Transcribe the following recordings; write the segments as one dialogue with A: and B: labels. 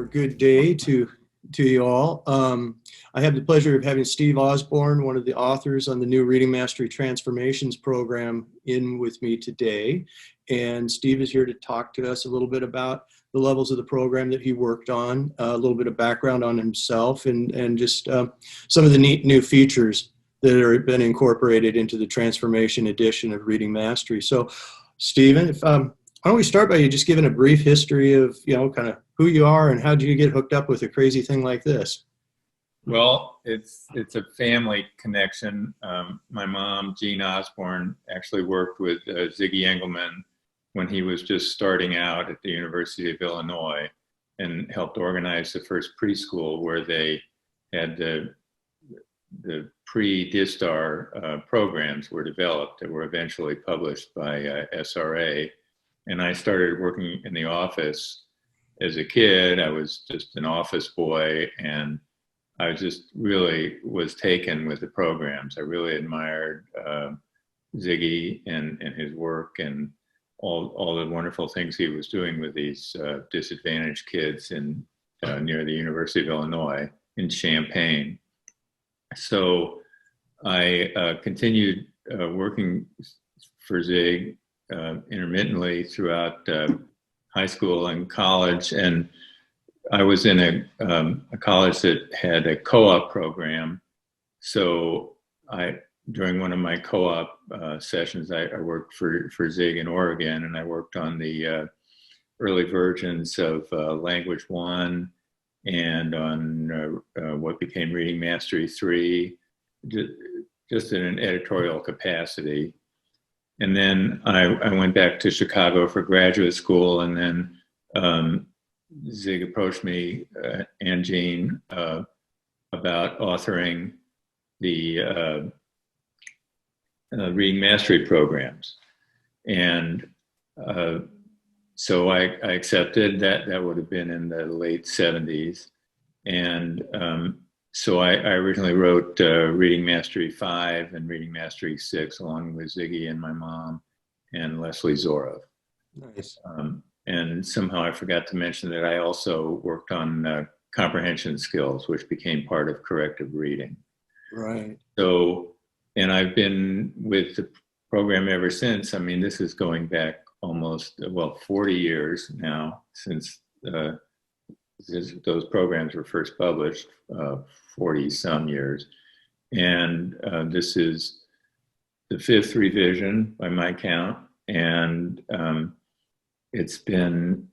A: good day to you all. I have the pleasure of having Steve Osborn, one of the authors on the new Reading Mastery Transformations program, in with me today. And Steve is here to talk to us a little bit about the levels of the program that he worked on, a little bit of background on himself, and just some of the neat new features that have been incorporated into the Transformation edition of Reading Mastery. So, Stephen, why don't we start by you just giving a brief history of, kind of who you are and how did you get hooked up with a crazy thing like this?
B: Well, it's a family connection. My mom, Jean Osborn, actually worked with Ziggy Engelman when he was just starting out at the University of Illinois, and helped organize the first preschool where they had the pre-DISTAR programs were developed that were eventually published by SRA. And I started working in the office as a kid. I was just an office boy, and I just really was taken with the programs. I really admired Ziggy and his work and all the wonderful things he was doing with these disadvantaged kids in near the University of Illinois in Champaign. So I continued working for Zig intermittently throughout high school and college, and I was in a college that had a co-op program. So during one of my co-op sessions, I worked for Zig in Oregon, and I worked on the early versions of Language 1 and on what became Reading Mastery 3, just in an editorial capacity. And then I went back to Chicago for graduate school, and then Zig approached me and Jean about authoring the Reading Mastery programs. And so I accepted that. That would have been in the late 70s. And so I originally wrote Reading Mastery 5 and Reading Mastery 6 along with Ziggy and my mom and Leslie Zorov.
A: Nice.
B: And somehow I forgot to mention that I also worked on comprehension skills, which became part of corrective reading.
A: Right.
B: So, and I've been with the program ever since. I mean, this is going back almost, 40 years now since those programs were first published, 40 some years. And this is the 5th revision by my count. And it's been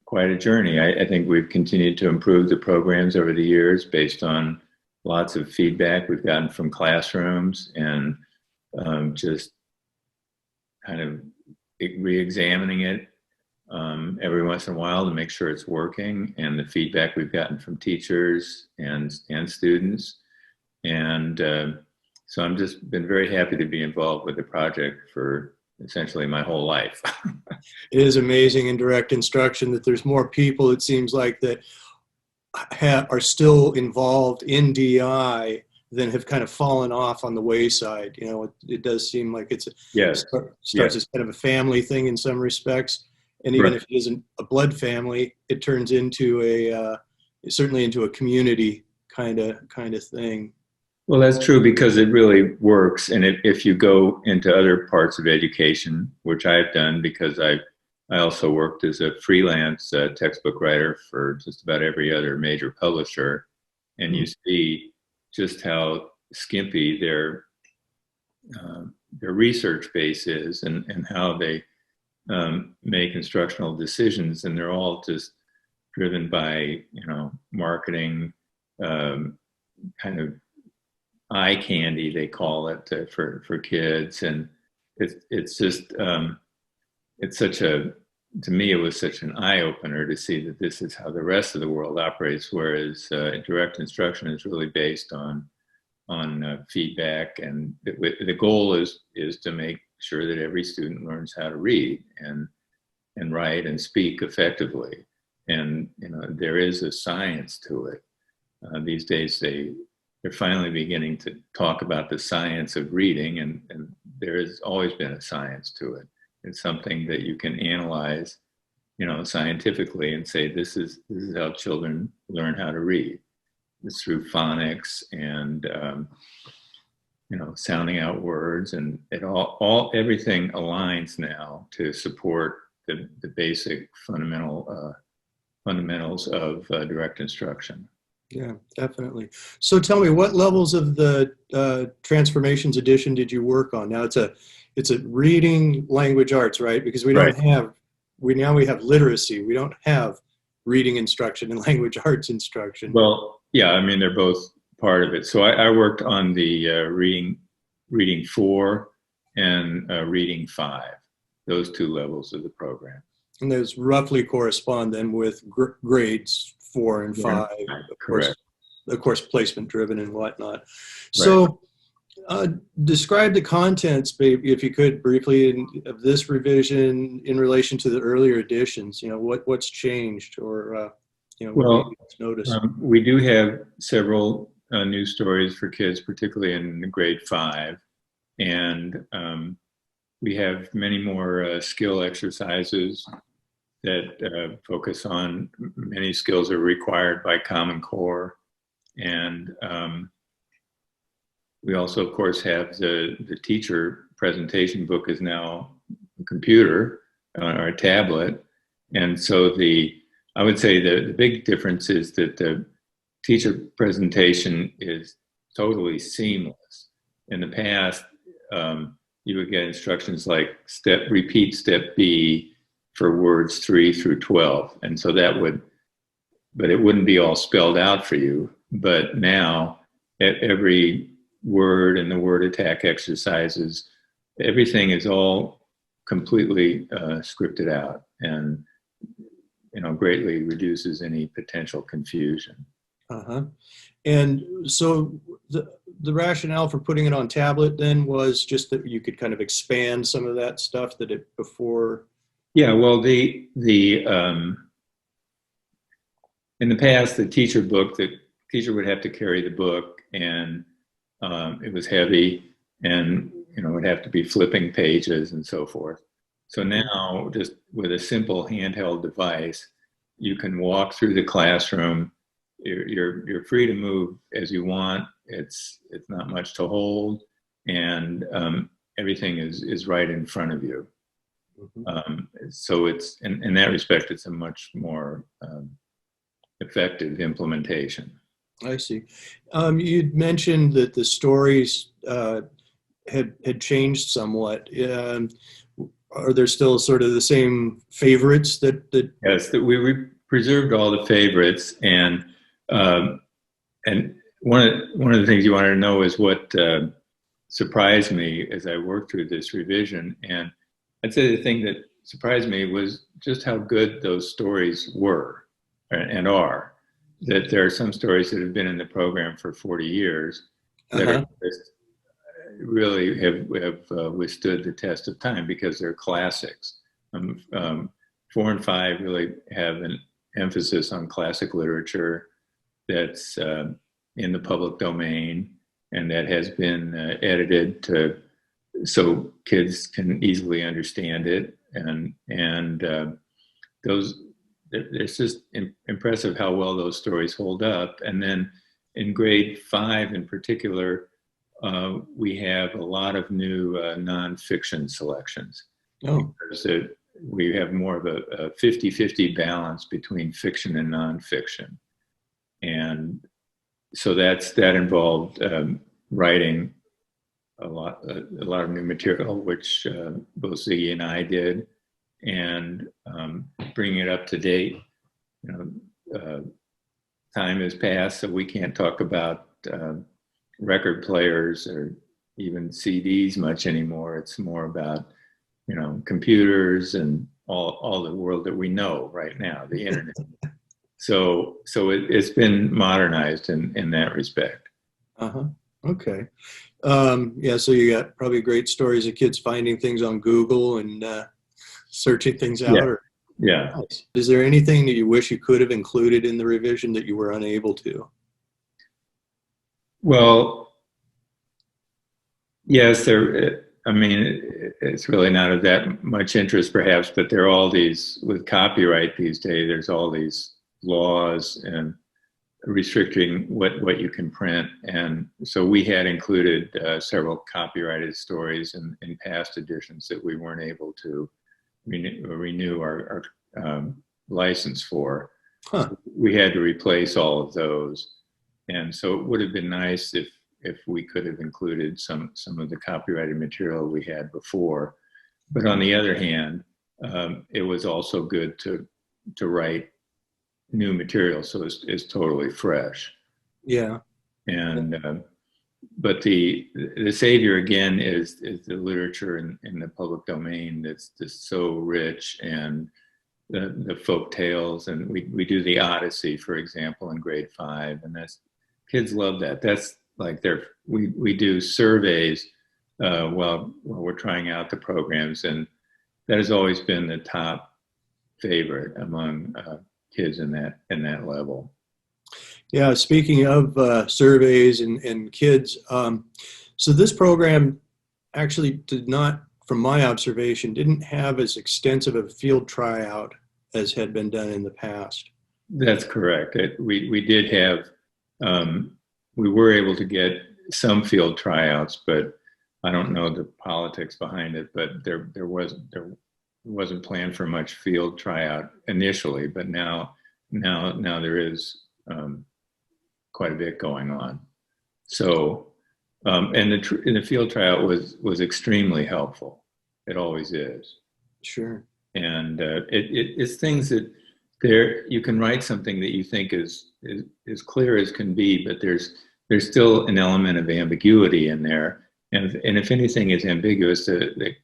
B: quite a journey. I think we've continued to improve the programs over the years based on lots of feedback we've gotten from classrooms, and just kind of re-examining it every once in a while to make sure it's working, and the feedback we've gotten from teachers and students. And so I'm just been very happy to be involved with the project for essentially my whole life.
A: It is amazing in direct instruction that there's more people, it seems like, that are still involved in DI than have kind of fallen off on the wayside. It does seem like it starts as kind of a family thing in some respects. And even if it isn't a blood family, it turns into certainly into a community kind of thing.
B: Well, that's true, because it really works. And if you go into other parts of education, which I've done, because I also worked as a freelance textbook writer for just about every other major publisher, and you see just how skimpy their research base is, and how they make instructional decisions, and they're all just driven by marketing, kind of eye candy, they call it, for kids. And it's just it's such a, to me, it was such an eye-opener to see that this is how the rest of the world operates, whereas direct instruction is really based on feedback, and the goal is to make sure that every student learns how to read and write and speak effectively. And there is a science to it. These days they're finally beginning to talk about the science of reading, and there has always been a science to it. It's something that you can analyze scientifically and say this is how children learn how to read. It's through phonics and sounding out words, and everything aligns now to support the basic fundamentals of direct instruction.
A: Yeah, definitely. So tell me, what levels of the Transformations edition did you work on? Now it's a reading language arts, right? Because we don't have, we have literacy. We don't have reading instruction and language arts instruction.
B: Well, yeah, I mean, they're both part of it. So I worked on the reading 4 and reading 5, those 2 levels of the program.
A: And those roughly correspond then with grades 4 and 5,
B: correct.
A: Of course, placement driven and whatnot. So describe the contents, if you could, briefly, of this revision in relation to the earlier editions. What's changed, or
B: well,
A: what's noticed.
B: We do have several new stories for kids, particularly in grade 5, and we have many more skill exercises that focus on many skills are required by Common Core. And we also, of course, have the teacher presentation book is now a computer or a tablet. And so I would say the big difference is that the teacher presentation is totally seamless. In the past, you would get instructions like repeat step B for words 3 through 12. And so but it wouldn't be all spelled out for you. But now every word and the word attack exercises, everything is all completely scripted out, and greatly reduces any potential confusion.
A: And so the rationale for putting it on tablet then was just that you could kind of expand some of that stuff that it before.
B: Yeah, well, the in the past, the teacher would have to carry the book, and it was heavy, and would have to be flipping pages and so forth. So now, just with a simple handheld device, you can walk through the classroom. You're free to move as you want. It's not much to hold, and everything is right in front of you. So it's in that respect, it's a much more effective implementation.
A: I see. You'd mentioned that the stories had changed somewhat. Are there still sort of the same favorites that?
B: Yes, that we preserved all the favorites, and one of the things you wanted to know is what surprised me as I worked through this revision. And I'd say the thing that surprised me was just how good those stories were and are. That there are some stories that have been in the program for 40 years that are really have withstood the test of time because they're classics. 4 and 5 really have an emphasis on classic literature that's in the public domain and that has been edited so kids can easily understand it, and it's just impressive how well those stories hold up. And then in grade 5 in particular, we have a lot of new nonfiction selections. Because we have more of a 50-50 balance between fiction and nonfiction. And so that involved writing a lot of new material, which both Ziggy and I did, and bringing it up to date. Time has passed, so we can't talk about record players or even CDs much anymore. It's more about computers and all the world that we know right now, the internet. So it's been modernized in that respect.
A: Okay. Yeah, so you got probably great stories of kids finding things on Google and searching things out.
B: Yeah.
A: Is there anything that you wish you could have included in the revision that you were unable to?
B: Well, yes, I mean, it's really not of that much interest perhaps, but there are all these, with copyright these days, there's all these laws and restricting what you can print. And so we had included several copyrighted stories in past editions that we weren't able to renew our license for.
A: Huh.
B: So we had to replace all of those. And so it would have been nice if we could have included some of the copyrighted material we had before. But on the other hand, it was also good to write new material, so it's totally fresh.
A: Yeah.
B: And but the savior again is the literature in the public domain that's just so rich, and the folk tales, and we do the Odyssey, for example, in grade 5, and that's, kids love that. That's like we do surveys while we're trying out the programs, and that has always been the top favorite among kids in that level.
A: Yeah, speaking of surveys and kids, so this program actually did not, from my observation, didn't have as extensive a field tryout as had been done in the past.
B: That's correct. We did have, we were able to get some field tryouts, but I don't know the politics behind it, but there wasn't planned for much field tryout initially, but now there is quite a bit going on. So, and the field tryout was extremely helpful. It always is.
A: Sure.
B: And it's things that you can write something that you think is clear as can be, but there's still an element of ambiguity in there. And if anything is ambiguous, the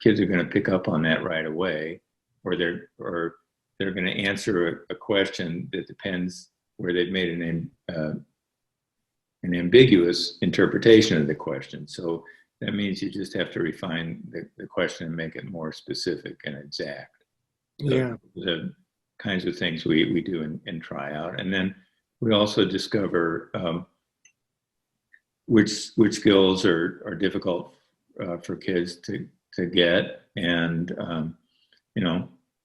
B: kids are going to pick up on that right away, or they're going to answer a question that depends, where they've made an ambiguous interpretation of the question. So that means you just have to refine the question and make it more specific and exact.
A: Yeah.
B: The kinds of things we do in tryout. And then we also discover which skills are difficult for kids to get, and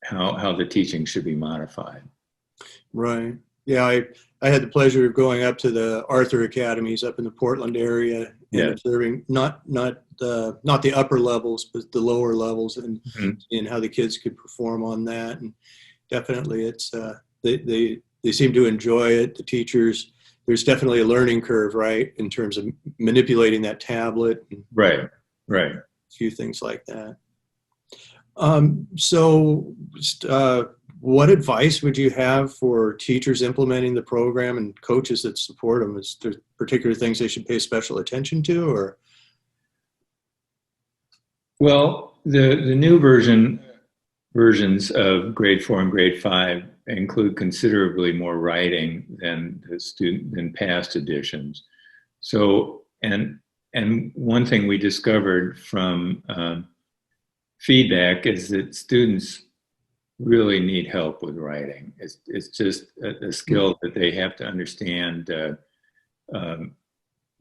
B: how the teaching should be modified.
A: Right. Yeah, I had the pleasure of going up to the Arthur Academies up in the Portland area and observing not the upper levels, but the lower levels, and how the kids could perform on that. And definitely, it's they seem to enjoy it. The teachers, there's definitely a learning curve, right, in terms of manipulating that tablet. And
B: right.
A: A few things like that. So, what advice would you have for teachers implementing the program and coaches that support them? Is there particular things they should pay special attention to, or?
B: Well, the new versions of grade 4 and grade 5 include considerably more writing than past editions. So, and one thing we discovered from feedback is that students really need help with writing. It's just a skill that they have to understand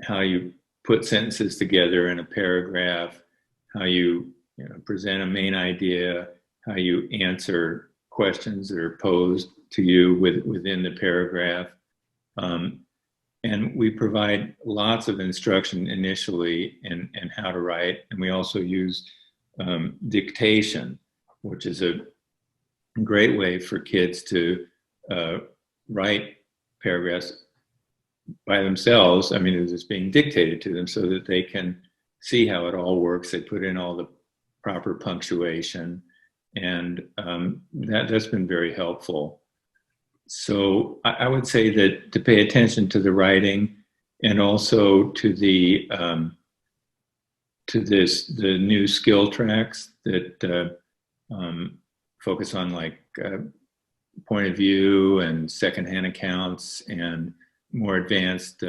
B: how you put sentences together in a paragraph, how you present a main idea, how you answer questions that are posed to you within the paragraph. And we provide lots of instruction initially in how to write, and we also use dictation, which is a great way for kids to write paragraphs by themselves. I mean, it's being dictated to them so that they can see how it all works. They put in all the proper punctuation, and that's been very helpful. So I would say that to pay attention to the writing, and also to the new skill tracks that focus on, like point of view and secondhand accounts and more advanced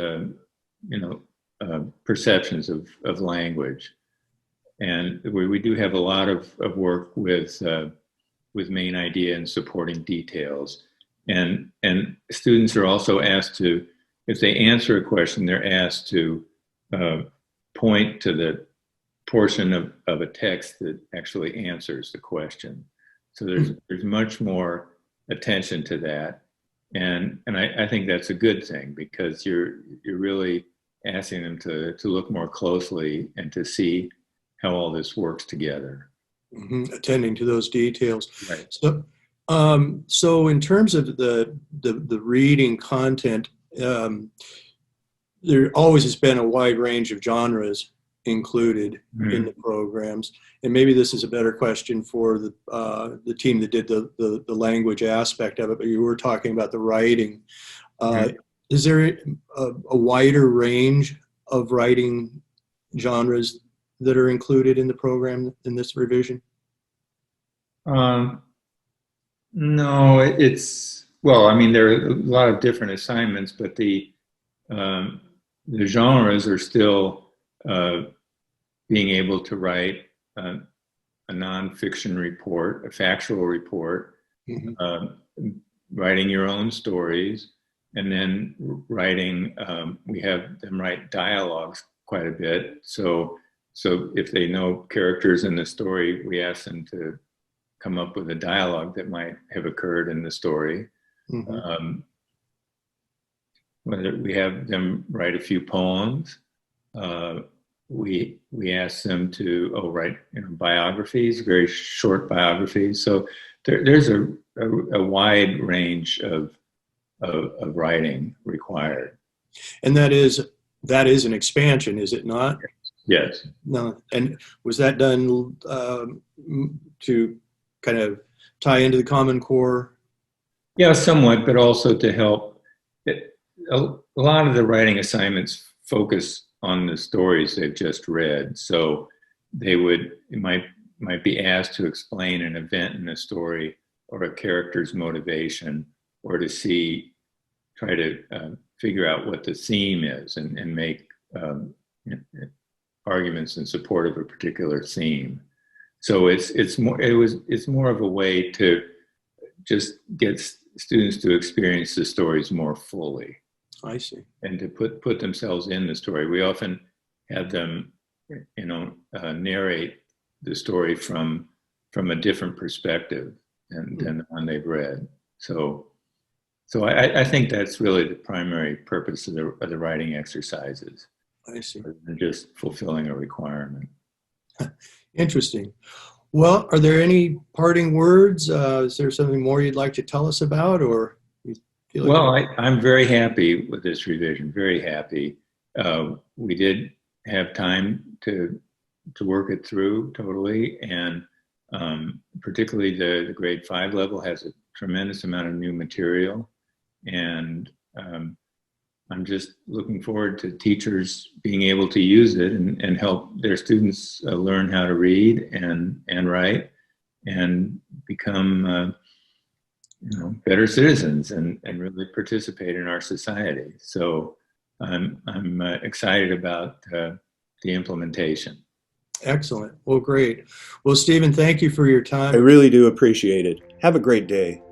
B: perceptions of language. And we do have a lot of work with main idea and supporting details. And students are also asked to, if they answer a question, they're asked to point to the portion of a text that actually answers the question. So there's much more attention to that, and I think that's a good thing, because you're really asking them to look more closely and to see how all this works together.
A: Mm-hmm. Attending to those details.
B: Right.
A: So, so in terms of the reading content, there always has been a wide range of genres included in the programs, and maybe this is a better question for the team that did the language aspect of it. But you were talking about the writing. Is there a wider range of writing genres that are included in the program in this revision?
B: No, it's, well, I mean, there are a lot of different assignments, but the genres are still being able to write a nonfiction report, a factual report, writing your own stories, and then writing, we have them write dialogues quite a bit. So if they know characters in the story, we ask them to come up with a dialogue that might have occurred in the story. Whether we have them write a few poems, we ask them to write biographies, very short biographies. So there's a wide range of writing required.
A: And that is an expansion, is it not?
B: Yes.
A: No. And was that done to kind of tie into the Common Core?
B: Yeah, somewhat, but also to help. A lot of the writing assignments focus on the stories they've just read. So it might be asked to explain an event in a story or a character's motivation, or to try to figure out what the theme is and make arguments in support of a particular theme. So it's more of a way to just get students to experience the stories more fully.
A: I see.
B: And to put themselves in the story. We often have them, narrate the story from a different perspective than the one they've read. So I think that's really the primary purpose of the writing exercises.
A: I see.
B: Rather than just fulfilling a requirement.
A: Interesting. Well, are there any parting words? Is there something more you'd like to tell us about, or you feel like?
B: Well, I'm very happy with this revision. Very happy. We did have time to work it through totally, and particularly the grade 5 level has a tremendous amount of new material, and I'm just looking forward to teachers being able to use it and help their students learn how to read and write and become better citizens and really participate in our society. So I'm excited about the implementation.
A: Excellent. Well, great. Well, Stephen, thank you for your time.
C: I really do appreciate it. Have a great day.